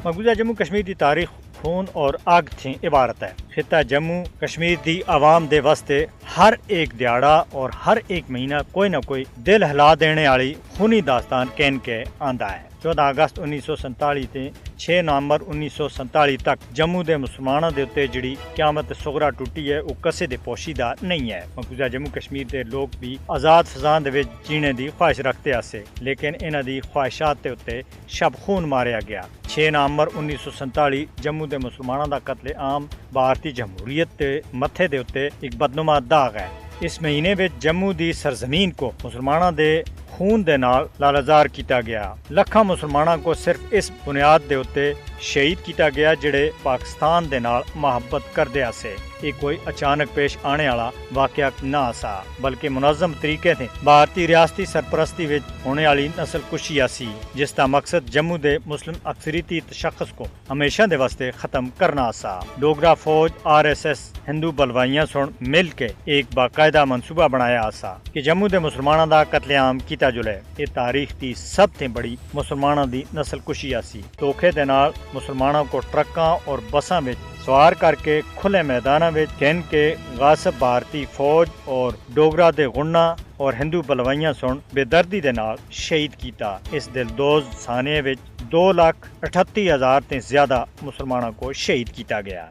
مقبوضہ جموں کشمیر کی تاریخ خون اور اگ تھی عبارت ہے۔ خطہ جموں کشمیر دی عوام دے واسطے ہر ایک دیہڑا اور ہر ایک مہینہ کوئی نہ کوئی دل ہلا دینے والی خونی داستان کہن کے آندا ہے۔ 14 اگست 1947 تے 6 نومبر 1947 تک جموں دے مسلمانوں دے اتے جڑی قیامت صغرا ٹوٹی ہے وہ کسے دے پوشیدہ نہیں ہے۔ مقبوضہ جموں کشمیر دے لوگ بھی آزاد فضاں دے وچ جینے دی خواہش رکھتے آسے، لیکن انہاں دی خواہشات تے اتے شب خون ماریا گیا۔ 6 نومبر 1947 جموں دے مسلمانوں دا قتل عام بھارتی جمہوریت تے متھے دے اتے ایک بدنما داغ ہے۔ اس مہینے وچ جموں دی سرزمین کو مسلمانوں دے خون دے نال لالزار کیتا گیا۔ لکھاں مسلمانوں کو صرف اس بنیاد دے اتے شہید کیتا گیا جڑے پاکستان دے نال محبت کردے آسے۔ یہ کوئی اچانک پیش آنے والا واقعہ نہ آسا، بلکہ منظم طریقے تھے بھارتی ریاستی سرپرستی وچ ہونے والی نسل کشی آسی، جس کا مقصد جموں دے مسلم اکثریتی تشخص کو ہمیشہ دے واسطے ختم کرنا آسا۔ ڈوگرا فوج، RSS، ہندو بلوائیاں سن مل کے ایک باقاعدہ منصوبہ بنایا آسا کہ جموں دے مسلمانوں دا قتل عام کیتا جلے۔ یہ تاریخ دی سب سے بڑی مسلمانوں دی نسل کشی آسی۔ دھوکے دے نال مسلمانوں کو ٹرکاں اور بساں وچ سوار کر کے کھلے میدانوں میں کہن کے غاصب بھارتی فوج اور ڈوگرا دے غنہ اور ہندو بلوائیاں سن بے دردی دے نال شہید کیتا۔ اس دلدوز سانے وچ 2,38,000 تے زیادہ مسلمانوں کو شہید کیتا گیا۔